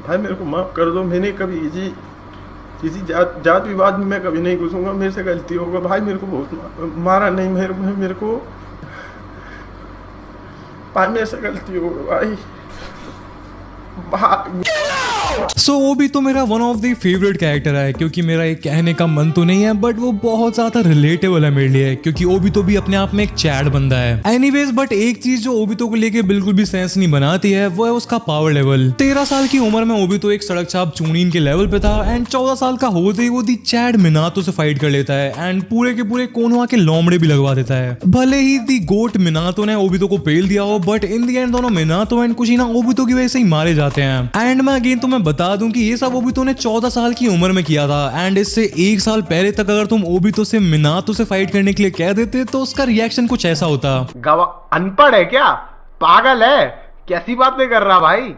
भाई मेरे को माफ़ कर दो, मैंने कभी किसी जात विवाद में मैं कभी नहीं घुसूंगा, मेरे से गलती होगा भाई। मेरे को बहुत मारा नहीं, मेरे को भाई मेरे से गलती होगा भाई। सो ओबी तो मेरा one of the favourite character है, क्योंकि मेरा ये कहने का मन तो नहीं है बट वो बहुत ज्यादा रिलेटेबल है मेरे लिए, क्योंकि ओबितो भी अपने आप में एक चैड बंदा है। एनीवेज बट एक चीज जो ओबितो को लेके बिल्कुल भी सेंस नहीं बनाती है वो है उसका पावर लेवल। 13 साल की उम्र में ओबितो एक सड़क छाप चूनीन के लेवल पे था एंड 14 साल का होते ही वो दी चैड मिनातो से फाइट कर लेता है एंड पूरे के पूरे कोनोहा के लोमड़े भी लगवा देता है। भले ही दी गोट मिनातो ने ओबितो को पेल दिया हो बट इन दी एंड दोनों मिनातो एंड कुशिना ओबितो की वजह से ही मारे जाते हैं। एंड मैं अगेन तुम्हें बता दूं कि ये सब ओबितो ने 14 साल की उम्र में किया था एंड इससे 1 साल पहले तक अगर तुम ओबितो से मिनातो से फाइट करने के लिए कह देते तो उसका रिएक्शन कुछ ऐसा होता। अनपढ़ है क्या, पागल है, कैसी बातें कर रहा भाई।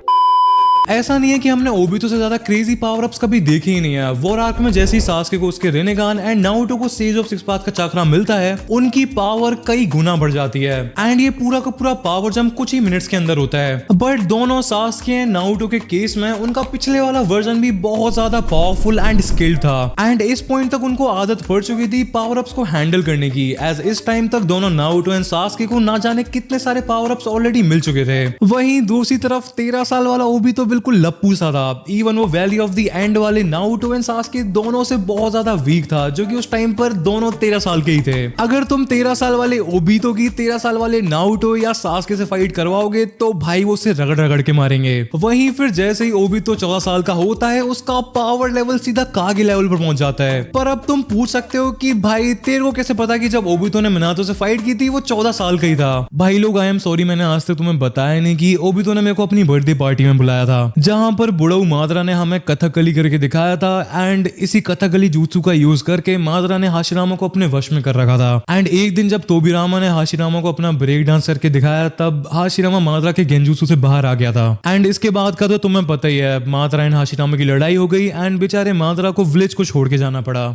ऐसा नहीं है कि हमने ओबितो से ज्यादा क्रेजी पावर अप्स कभी देखे ही नहीं है। वॉर आर्क में जैसे ही सास्के को उसके रेनेगान एंड नारुतो को सेज ऑफ सिक्स पाथ का चक्रा मिलता है, उनकी पावर कई गुना बढ़ जाती है एंड ये पूरा का पूरा पावर जंप कुछ ही मिनट्स के अंदर होता है। बट दोनों सास्के एंड नारुतो के केस में उनका पिछले वाला वर्जन भी बहुत ज्यादा पावरफुल एंड स्किल्ड था एंड इस पॉइंट तक उनको आदत पड़ चुकी थी पावर अप्स को हैंडल करने की, एज इस टाइम तक दोनों नारुतो एंड सास्के को ना जाने कितने सारे पावर अप्स ऑलरेडी मिल चुके थे। वहीं दूसरी तरफ 13 साल वाला ओबितो बिल्कुल लप्पू सा था। इवन वो वैली ऑफ द एंड वाले नारुतो एंड सास्के दोनों से बहुत ज्यादा वीक था, जो कि उस टाइम पर दोनों 13 साल के ही थे। अगर तुम 13 साल वाले ओबितो की 13 साल वाले नारुतो या सास्के से फाइट करवाओगे तो भाई वो उसे रगड़ रगड़ के मारेंगे। वहीं फिर जैसे ही ओबितो 14 साल का होता है उसका पावर लेवल सीधा कागे लेवल पर पहुंच जाता है। पर अब तुम पूछ सकते हो कि भाई तेरे को कैसे पता कि जब ओबितो ने मिनातो से फाइट की थी वो 14 साल का ही था। भाई लोग आई एम सॉरी, मैंने आज तक तुम्हें बताया नहीं कि ओबितो ने मेरे को अपनी बर्थडे पार्टी में बुलाया था, जहां पर बुढ़ऊ मादरा ने हमें कथकली करके दिखाया था एंड इसी कथकली jutsu का यूज करके मादरा ने हाशिरामा को अपने वश में कर रखा था। एंड एक दिन जब तोबिरामा ने हाशिरामा को अपना ब्रेक डांस करके दिखाया तब हाशिरामा मादरा के गेंजुत्सु से बाहर आ गया था। एंड इसके बाद का तो तुम्हें पता ही है, मादरा एंड हाशिरामा की लड़ाई हो गई एंड बेचारे मादरा को विलेज को छोड़ के जाना पड़ा।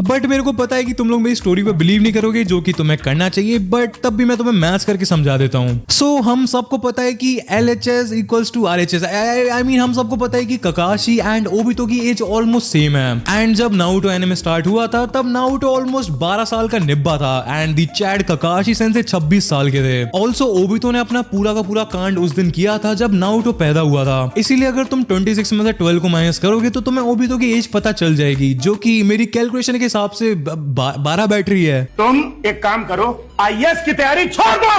बट मेरे को पता है कि तुम लोग मेरी स्टोरी पे बिलीव नहीं करोगे, जो कि तुम्हें करना चाहिए, बट तब भी मैं तुम्हें मैच करके समझा देता हूँ। सो हम सबको पता है कि LHS equals to RHS। I mean हम सबको पता है कि ककाशी एंड ओबितो की एज ऑलमोस्ट सेम है। एंड जब नारुतो एनिमे स्टार्ट हुआ था तब नारुतो ऑलमोस्ट 12 साल का निब्बा था and the chad Kakashi sensei 26 साल के थे। ऑल्सो ओबितो ने अपना पूरा का पूरा कांड उस दिन किया था जब नारुतो पैदा हुआ था। इसीलिए अगर तुम 26 में से 12 को माइनस करोगे तो तुम्हें ओबितो की एज पता चल जाएगी, जो कि मेरी कैलकुलेशन के हिसाब से 12 बैटरी है। तुम एक काम करो, IAS की तैयारी छोड़ दो।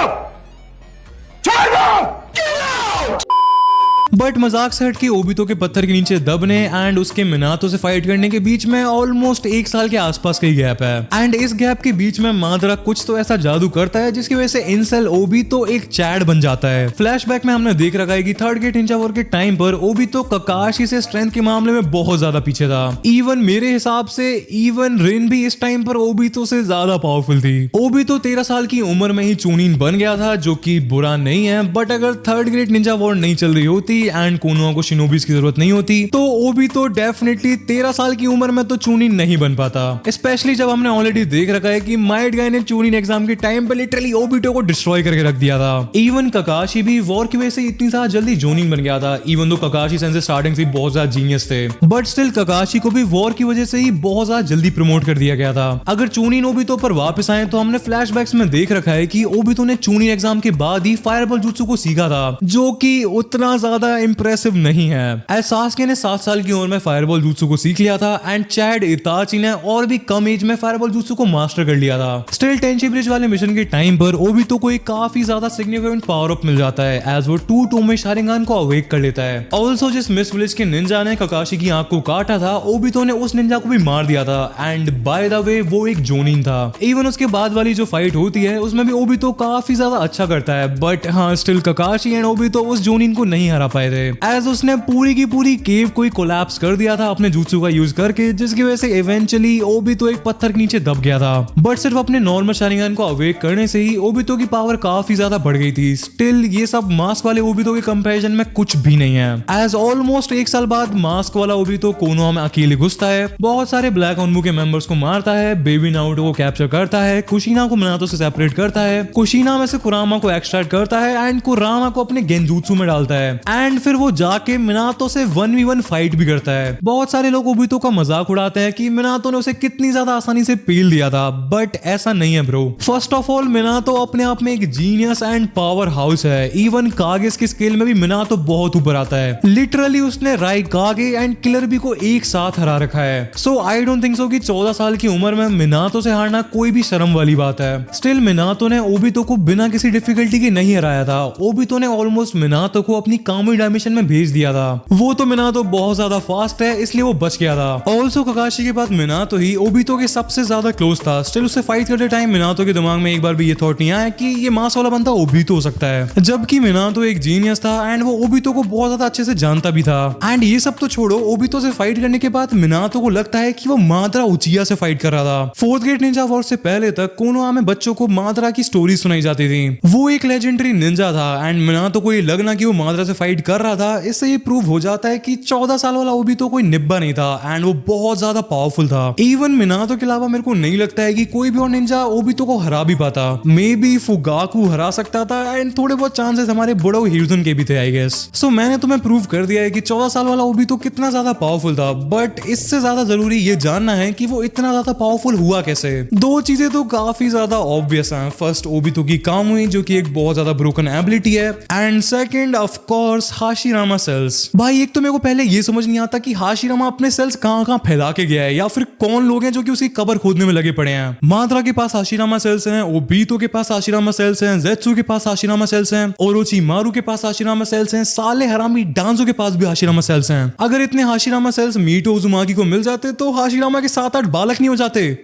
बट मजाक से हट के ओबितो के पत्थर के नीचे दबने एंड उसके मिनातो से फाइट करने के बीच में ऑलमोस्ट 1 साल के आसपास का ही गैप है। एंड इस गैप के बीच में मादरा कुछ तो ऐसा जादू करता है जिसकी वजह से इंसेल ओबितो एक चैड बन जाता है। फ्लैशबैक में हमने देख रखा है कि थर्ड गेट निंजा वॉर के टाइम पर ओबितो ककाशी से स्ट्रेंथ के मामले में बहुत ज्यादा पीछे था। इवन मेरे हिसाब से इवन रिन भी इस टाइम पर ओबितो से ज्यादा पावरफुल थी। ओबितो 13 साल की उम्र में ही चूनिन बन गया था, जो कि बुरा नहीं है, बट अगर थर्ड ग्रेट निंजा वॉर नहीं चल रही होती एंड कोनोहा को शिनोबीज की जरूरत नहीं होती तो ओबितो डेफिनेटली 13 साल की उम्र में तो चूनिन नहीं बन पाता। स्पेशली जब हमने ऑलरेडी देख रखा है कि माइट गाय ने चूनिन एग्जाम के टाइम पे लिटरली ओबितो को डिस्ट्रॉय करके रख दिया था। इवन ककाशी भी वॉर की वजह से इतनी ज्यादा जल्दी जोनिन बन गया था। इवन दो ककाशी सेंसे स्टार्टिंग से बहुत ज्यादा जीनियस थे, बट स्टिल ककाशी को भी वॉर की वजह से ही बहुत ज्यादा जल्दी प्रमोट कर दिया गया था। अगर चूनिन ओबितो पर वापस आए तो हमने फ्लैशबैक्स में देख रखा है कि ओबितो ने चूनिन एग्जाम के बाद ही फायरबॉल जुत्सु को सीखा था, जो कि उतना ज्यादा इंप्रेसिव नहीं है। सास्के ने 7 साल की उम्र में फायरबॉल जुत्सु को सीख लिया था एंड चैड इताची ने और भी कम एज में फायरबॉल जुत्सु को मास्टर कर लिया था। स्टिल टेंशी ब्रिज वाले मिशन के टाइम पर ओबितो को एक काफी ज्यादा सिग्निफिकेंट पावर अप मिल जाता है एज वो 2 टोमे शारिंगान को अवेक कर लेता है। ऑल्सो जिस मिस विलेज के निंजा ने ककाशी की आंख को काटा था, ओबितो ने उस निंजा को भी मार दिया था एंड बाय द वे वो एक जोनिन था। इवन उसके बाद वाली जो फाइट होती है उसमें भी ओबितो काफी ज्यादा अच्छा करता है, बट हाँ स्टिल ककाशी एंड ओबितो उस जोनिन को नहीं हरा पाए थे एज उसने पूरी की पूरी केव को कोलैप्स कर दिया था अपने जुत्सु का यूज करके, जिसकी वजह से इवेंचुअली ओबितो एक पत्थर के नीचे दब गया था। बट सिर्फ अपने नॉर्मल शारिंगान को अवेक करने से ही ओबितो की पावर काफी ज्यादा बढ़ गई थी। स्टिल ये सब मास्क वाले ओबितो के कंपैरिजन में कुछ भी नहीं है। एज ऑलमोस्ट 1 साल बाद मास्क वाला ओबितो कोनोहा में अकेले घुसता है, बहुत सारे ब्लैक ऑनबू के मेंबर्स को मारता है, बेबी नारुतो को कैप्चर करता है, कुशिना को मिनातो से सेपरेट करता है, कुशिना में से कुरामा को एक्सट्रैक्ट करता है एंड कुरामा को अपने गेंजुत्सु में डालता है। एंड एंड फिर वो जाके मिनातो से 1v1 फाइट भी करता है। बहुत सारे लोग ओबितो का मजाक उड़ाते हैं कि मिनातो ने उसे कितनी ज्यादा आसानी से पेल दिया था, बट ऐसा नहीं है bro. First of all Minato अपने आप में एक जीनियस एंड पावर हाउस है। इवन कागेस की स्केल में भी मिनातो बहुत ऊपर आता है। लिटरली उसने राइकागे एंड किलर बी को एक साथ हरा रखा है। सो आई डोंट थिंक सो कि 14 साल की उम्र में मिनातो से हारना कोई भी शर्म वाली बात है। स्टिल मिनातो ने ओबितो को बिना किसी डिफिकल्टी के नहीं हराया था। ओबितो ने ऑलमोस्ट मिनातो को अपनी कामुई डायमेंशन में भेज दिया था। वो तो मिनातो बहुत ज्यादा फास्ट है इसलिए वो बच गया था। ऑल्सो ककाशी के बाद मिनातो ही ओबितो के सबसे ज्यादा क्लोज था। स्टिल उससे फाइट करते टाइम मिनातो के दिमाग में एक बार भी ये थॉट नहीं आया कि ये मास वाला बंदा ओबितो हो सकता है, जबकि मिनातो एक जीनियस था एंड वो ओबितो को बहुत ज्यादा अच्छे से जानता भी था। एंड ये सब तो छोड़ो, ओबितो से फाइट करने के बाद मिनातो को लगता है कि वो मादरा उचिया से फाइट कर रहा था। फोर्थ ग्रेड निंजा वॉर से पहले तक कोनोहा में बच्चों को मादरा की स्टोरी सुनाई जाती थी। वो एक लेजेंडरी निंजा था एंड मिनातो को ये लगना कि वो मादरा से फाइट कर रहा था, इससे ये प्रूव हो जाता है कि 14 साल वाला ओबितो कोई निब्बा नहीं था एंड वो बहुत ज्यादा पावरफुल था। इवन मिनातो के अलावा मेरे को नहीं लगता है कि कोई भी और निंजा ओबितो को हरा भी पाता। मे बी फुगाकू हरा सकता था एंड थोड़े बहुत चांसेस हमारे बुड़ो हिरुजन के भी थे आई गेस। सो मैंने तुम्हें प्रूव कर दिया है कि 14 साल वाला ओबितो कितना ज्यादा पावरफुल था, बट इससे ज्यादा जरूरी ये जानना है कि वो इतना ज्यादा पावरफुल हुआ कैसे। दो चीजें तो काफी ज्यादा ऑब्वियस हैं। फर्स्ट ओबितो की कामुई जो कि एक बहुत ज्यादा ब्रोकन एबिलिटी है and second of course Hashirama cells. भाई एक तो मेरे को पहले ये समझ नहीं आता कि हाशिरामा अपने सेल्स कहां फैला के गया है या फिर कौन लोग हैं जो कि उसकी कबर खोदने में लगे पड़े हैं। माद्रा के पास हाशिरामा सेल्स हैं, ओबितो के पास हाशिरामा सेल्स हैं, ज़ेत्सु के पास हाशिरामा सेल्स हैं, ओरोचिमारू के पास हाशिरामा सेल्स हैं, साले हरामी डांजो के पास भी हाशिरामा सेल्स हैं। अगर इतने हाशिरामा सेल्स मीटो उजुमाकी को मिल जाते तो हाशिरामा के 7-8 बालक नहीं हो जाते।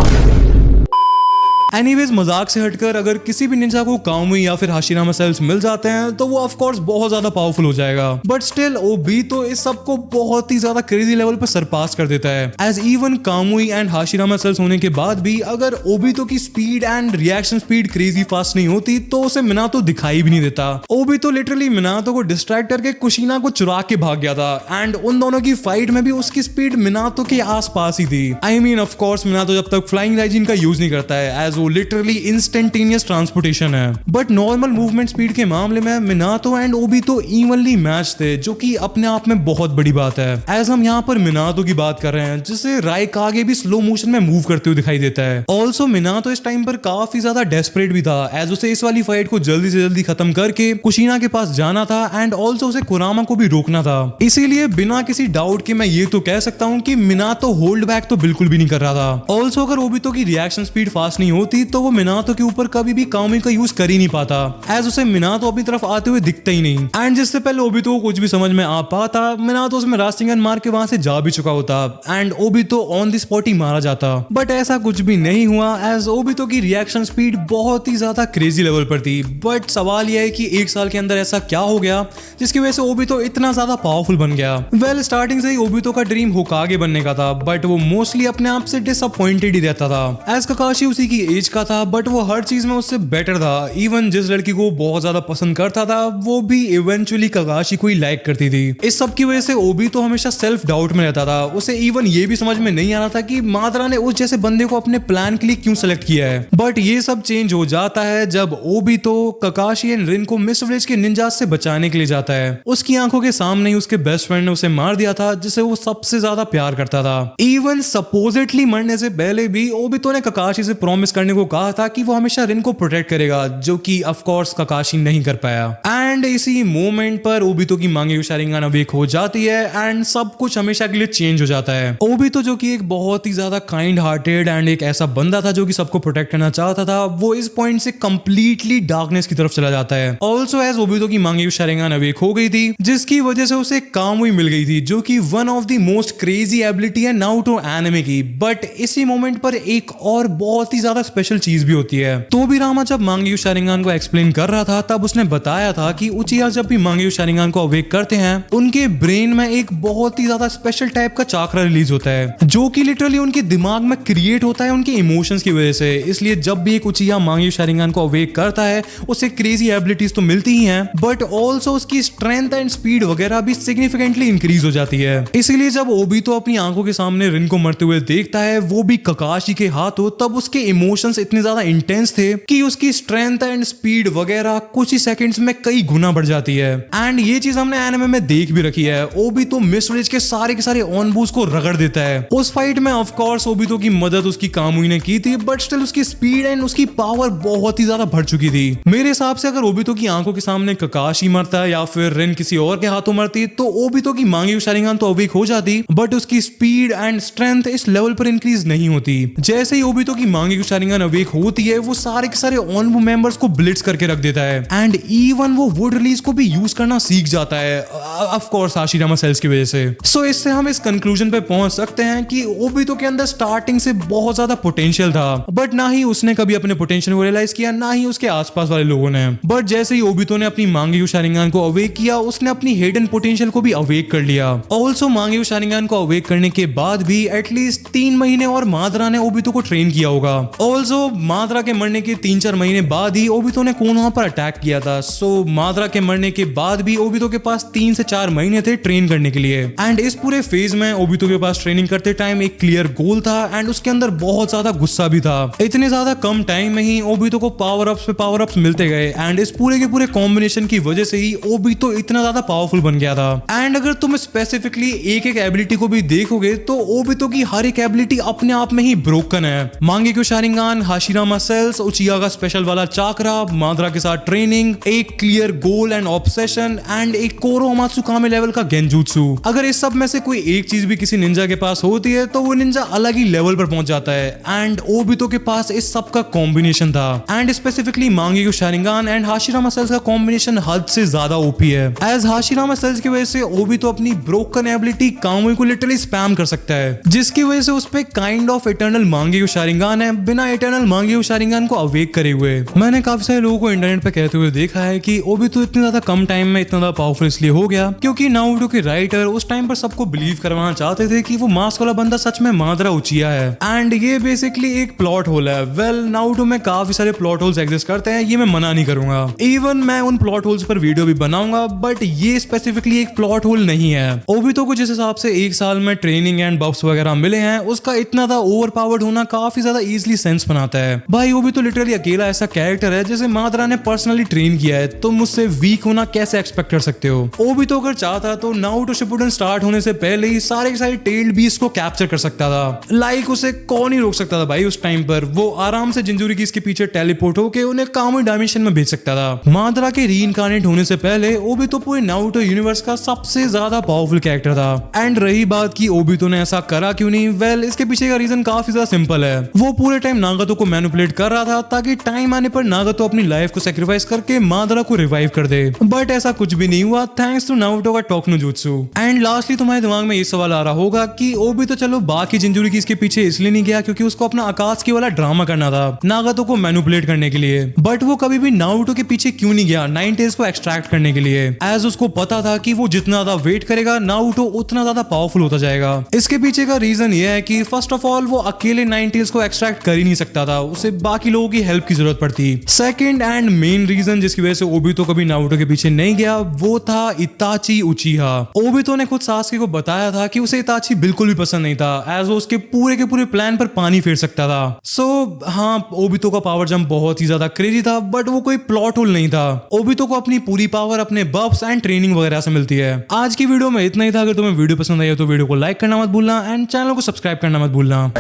एनीवेज मजाक से हटकर अगर किसी भी निंजा को कामुई या फिर हाशिरामा सेल्स मिल जाते हैं तो वो ऑफ कोर्स बहुत ज्यादा पावरफुल हो जाएगा, बट स्टिल ओबितो इस सब को बहुत ही ज्यादा क्रेजी लेवल पर सरपास कर देता है। As even Kamui and Hashirama cells होने के बाद भी अगर ओबितो की speed and reaction speed crazy fast नहीं होती तो उसे मिनातो दिखाई भी नहीं देता। ओबितो लिटरली मिनातो को डिस्ट्रैक्ट करके कुशिना को चुरा के भाग गया था एंड उन दोनों की फाइट में भी उसकी स्पीड मिनातो के आसपास ही थी। I mean of course Minato जब तक फ्लाइंग राइजिन का यूज नहीं करता है एज वो लिटरली इंस्टेंटेनियस ट्रांसपोर्टेशन है, बट नॉर्मल मूवमेंट स्पीड के मामले में Minato and Obito evenly match थे, जो कि अपने आप में बहुत बड़ी बात है। एज हम यहाँ पर मिनातो की बात कर रहे हैं जिसे राइकागे भी स्लो मोशन में मूव करते हुए दिखाई देता है। ऑल्सो मिनातो इस टाइम पर काफी ज्यादा डेस्परेट भी था एज उसे इस वाली फाइट को जल्दी से जल्दी खत्म करके कुशिना के पास जाना था एंड ऑल्सो उसे कुरामा को भी रोकना था। इसीलिए बिना किसी डाउट के मैं ये तो कह सकता हूँ कि मिनातो होल्ड बैक तो बिल्कुल भी नहीं कर रहा था। ऑल्सो अगर ओबितो की रिएक्शन स्पीड फास्ट नहीं होती तो वो मिनातो के ऊपर कभी भी कामुई का यूज कर ही नहीं पाता एज उसे मिनातो अपनी तरफ आते हुए दिखता ही नहीं एंड जिससे पहले ओबितो को कुछ भी समझ में आ पाता मिनातो उसमें रास्टिंगन मार के वहां से जा भी चुका होता and Obito on the spot ही मारा जाता। बट ऐसा कुछ भी नहीं हुआ एज ओबितो की रिएक्शन स्पीड बहुत ही ज्यादा क्रेजी लेवल पर थी। बट सवाल यह है कि एक साल के अंदर ऐसा क्या हो गया जिसकी वजह से ओबितो इतना ज्यादा पावरफुल बन गया। वेल स्टार्टिंग से ही ओबितो का ड्रीम होकागे बनने का था, बट वो मोस्टली अपने आप से डिसअपॉइंटेड ही रहता था एज ककाशी उसी की एज का था, बट वो हर चीज में उससे बेटर था। इवन जिस लड़की को बहुत ज्यादा पसंद करता था वो भी इवेंचुअली ककाशी को ही लाइक करती थी। इस सब की वजह से ओबितो हमेशा सेल्फ डाउट में रहता था। उसे इवन ये भी समझ में नहीं आ रहा था कि माद्रा ने उस जैसे बंदे को अपने प्लान के लिए क्यों सेलेक्ट किया है। बट ये सब चेंज हो जाता है जब ओबितो ककाशी एंड रिन को मिस विलेज के निंजा से बचाने के लिए जाता है। उसकी आंखों के सामने ही उसके बेस्ट फ्रेंड ने उसे मार दिया था जिसे वो सबसे ज्यादा प्यार करता था। इवन सपोजिटली मरने से पहले भी ओबितो ने ककाशी से प्रॉमिस करने को कहा था कि वो हमेशा रिन को प्रोटेक्ट करेगा, जो कि ऑफ कोर्स ककाशी नहीं कर पाया। एंड इसी मोमेंट पर ओबितो की मांगी शारिंगान अवेक हो जाती है एंड सब कुछ हमेशा के लिए चेंज हो जाता है। ओबितो जो कि एक बहुत ही ज्यादा काइंड हार्टेड एंड एक ऐसा बंदा था जो कि सबको प्रोटेक्ट करना चाहता था, वो इस पॉइंट से कंप्लीटली डार्कनेस की तरफ चला जाता है। ऑल्सो एज ओबितो की मांगी शारिंगान अवेक हो गई थी जिसकी वजह से उसे कामुई मिल गई थी, जो कि one of the most crazy ability है नारुतो एनिमे की। बट इसी मोमेंट पर एक और बहुत ही ज्यादा स्पेशल चीज भी होती है। तोबिरामा जब मांगी शारिंगान को एक्सप्लेन कर रहा था तब उसने बताया था कि उचिया जब भी मांगी शारिंगान को अवेक करते हैं उनके ब्रेन में एक बहुत ही ज्यादा स्पेशल टाइप का चाक्रा रिलीज होता है जो कि लिटरली उनके दिमाग में क्रिएट होता है उनके इमोशंस की वजह से। इसलिए जब भी एक उचिया मांगी शारिंगान को अवेक करता है उसे क्रेजी एबिलिटीज तो मिलती ही हैं, बट ऑल्सो उसकी स्ट्रेंथ एंड स्पीड वगैरह भी सिग्निफिकेंटली इंक्रीज हो जाती है। इसीलिए जब ओबितो अपनी आंखों के सामने रिन को मरते हुए देखता है वो भी ककाशी के हाथों, तब उसके इमोशंस मोशंस इतने ज्यादा इंटेंस थे कि उसकी स्ट्रेंथ एंड स्पीड वगैरह कुछ ही सेकंड्स में कई गुना बढ़ जाती है। एंड ये चीज हमने एनिमे में देख भी रखी है। ओबितो मिसरेज के सारे ऑनबूस को रगड़ देता है। उस फाइट में ऑफ कोर्स ओबितो की मदद उसकी कामुई ने की थी, बट स्टिल उसकी स्पीड एंड उसकी पावर बहुत ही ज्यादा बढ़ चुकी थी। मेरे हिसाब से अगर ओबितो की आंखों के सामने ककाशी मरता या फिर रिन किसी और के हाथों मरती तो ओबितो की मांगी शारिंगान तो अवेक हो जाती, बट उसकी स्पीड एंड स्ट्रेंथ इस लेवल पर इंक्रीज नहीं होती। जैसे ही ओबितो की मांगी शारिंगान अवेक होती है, वो सारे के सारे ऑनबू मेंबर्स को ब्लिट्स करके रख देता है एंड इवन वो वुड रिलीज को भी यूज करना सीख जाता है, ऑफ कोर्स हाशिरामा सेल्स की वजह से। सो इससे हम इस कंक्लूजन पे पहुंच सकते हैं कि ओबितो के अंदर स्टार्टिंग से बहुत ज्यादा पोटेंशियल था, बट ना ही उसने कभी अपने पोटेंशियल को रियलाइज किया, ना ही उसके आसपास वाले लोगों ने। बट जैसे ही ओबितो ने अपनी मांगी शारिंगान को अवेक किया, उसने अपनी हिडन पोटेंशियल को भी अवेक कर लिया। ऑल्सो मांगी शारिंगान को अवेक करने के बाद भी एटलीस्ट 3 महीने और मादरा ने ओबितो को ट्रेन किया होगा। ऑल्सो मादरा के मरने के 3-4 महीने बाद ही ओबितो ने कोनोहा पर अटैक किया था। सो मादरा के मरने के बाद भी ओबितो के पास 3 से 4 महीने थे ट्रेन करने के लिए। एंड इस पूरे फेज में ओबितो के पास ट्रेनिंग करते टाइम एक क्लियर गोल था एंड उसके अंदर बहुत ज्यादा गुस्सा भी था। इतने ज्यादा कम टाइम में ही ओबितो को पावर अप्स पे पावर अप्स मिलते गए एंड इस पूरे के पूरे कॉम्बिनेशन की वजह से ही ओबितो इतना ज्यादा पावरफुल बन गया था। एंड अगर तुम स्पेसिफिकली एक एबिलिटी को भी देखोगे तो ओबितो की हर एक एबिलिटी अपने आप में ही ब्रोकन है। मांगेक्यो शारिंगान, हाशिरामा सेल्स, उचिहा का स्पेशल वाला चाकरा, मादरा के साथ ट्रेनिंग, एक clear goal and obsession and एक कोरोमात्सु कामे लेवल का गेंजुत्सु। अगर इस सब में से कोई एक चीज भी किसी निंजा के पास होती है तो वो निंजा अलग ही लेवल पर पहुंच जाता है एंड ओबितो के पास इस सब का कॉम्बिनेशन था। And specifically Mangekyo Sharingan and Hashirama cells का कॉम्बिनेशन हद से ज्यादा ओपी है। एज हाशिरामा सेल्स की वजह से ओबितो अपनी ब्रोकन एबिलिटी कामुई को लिटरली स्पैम कर सकता है, जिसकी वजह से उस पे काइंड ऑफ इटर्नल मांगेक्यो शारिंगान है बिना इटर्नल मांगेक्यो शारिंगान को अवेक करे हुए। मैंने काफी सारे लोगों को इंटरनेट पे कहते हुए देखा है कि ओबितो इतने ज्यादा कम टाइम में इतना ज्यादा पावरफुल इसलिए हो गया क्योंकि नारुतो के राइटर उस टाइम पर सबको बिलीव करवाना चाहते थे कि वो मास्क वाला बंदा सच में मादरा उचिहा है। एंड ये बेसिकली एक प्लॉट होल है। वेल नारुतो में काफी सारे प्लॉट होल्स एग्जिस्ट करते हैं, ये मैं मना नहीं करूंगा। इवन मैं उन प्लॉट होल्स पर वीडियो भी बनाऊंगा, बट ये स्पेसिफिकली एक प्लॉट होल नहीं है। ओबितो को जिस हिसाब से 1 साल में ट्रेनिंग एंड बफ्स वगैरह मिले हैं, उसका इतना ज्यादा ओवर पावर्ड होना काफी ज्यादा इजीली सेंस बनाता है। भाई ओबितो लिटरली अकेला ऐसा कैरेक्टर है जिसे मादरा ने पर्सनली ट्रेन किया है, तो मुझसे वीक होना कैसे एक्सपेक्ट कर सकते हो। ओबितो अगर चाहता तो नारुतो शिपुडेन स्टार्ट होने से पहले ही सारे के सारे टेल्ड बीस्ट को कैप्चर कर सकता था। लाइक उसे कौन ही रोक सकता था भाई। उस टाइम पर वो आराम से जिंजुरी के पीछे टेलीपोर्ट होकर उन्हें कामुई डायमेंशन में भेज सकता था। मादरा के रीइंकार्नेट होने से पहले ओबितो पूरे नारुतो यूनिवर्स का सबसे ज्यादा पावरफुल कैरेक्टर था। एंड रही बात कि ओबितो ने ऐसा करा क्यों नहीं, वेल इसके पीछे का रीजन काफी ज्यादा सिंपल है। वो पूरे टाइम नागातो को मैनिपुलेट कर रहा था ताकि टाइम आने पर नागातो अपनी लाइफ को सैक्रिफाइस करके मादरा को रिवाइव कर दे, बट ऐसा कुछ भी नहीं हुआ थैंक्स टू नारुतो का टोकनो जुत्सु। एंड लास्टली तुम्हारे दिमाग में ये सवाल आ रहा होगा कि ओबितो चलो बाकी जिंजुरी की इसके पीछे इसलिए नहीं गया क्योंकि उसको अपना आकात्सुकी वाला ड्रामा करना था नागातो को मैनिपुलेट करने के लिए, बट वो कभी भी नारुतो के पीछे क्यों नहीं गया नाइन टेल्स को एक्सट्रैक्ट करने के लिए, एज उसको पता था कि वो जितना ज्यादा वेट करेगा नारुतो उतना ज्यादा पावरफुल होता जाएगा। इसके पीछे का रीजन ये है कि फर्स्ट ऑफ ऑल वो अकेले नाइन टेल्स को एक्सट्रैक्ट कर ही नहीं सकता था, उसे बाकी लोगों की हेल्प की जरूरत पड़ती। सेकंड एंड मेन रीजन जिसकी वजह से ओबितो कभी नारुतो के पीछे नहीं गया वो था इताची उचिहा। ओबितो ने खुद सासुके को बताया था कि उसे इताची बिल्कुल भी पसंद नहीं था, एज वो उसके पूरे के पूरे प्लान पर पानी फेर सकता था। सो हाँ, ओबितो का पावर जंप बहुत ही ज्यादा क्रेजी था, बट वो कोई प्लॉट होल नहीं था। ओबितो को अपनी पूरी पावर अपने बफ्स एंड ट्रेनिंग वगैरह से मिलती है। आज की वीडियो में इतना ही था। अगर तुम्हें वीडियो पसंद आई हो तो वीडियो को लाइक करना मत भूलना एंड चैनल को सब्सक्राइब करना मत भूलना।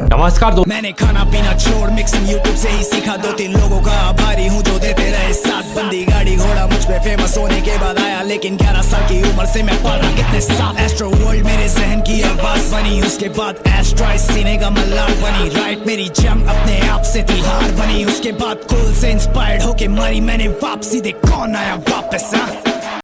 नमस्कार दोस्तों। मैंने खाना पीना छोड़ मिक्सिंग यूट्यूब से ही सीखा, 2-3 लोगों का आभारी हूँ जो देते रहे साथ। बंदी गाड़ी घोड़ा मुझ पे फेमस होने के बाद आया, लेकिन 11 साल की उम्र से मैं पढ़ रहा कितने साल। एस्ट्रो वर्ल्ड मेरे जहन की आवाज बनी, उसके बाद एस्ट्रॉइड सीने का मल्लार बनी। राइट मेरी जंग अपने आप से थी हार बनी, उसके बाद कुल से इंस्पायर्ड होके मारी मैंने वापसी। देख कौन आया वापस।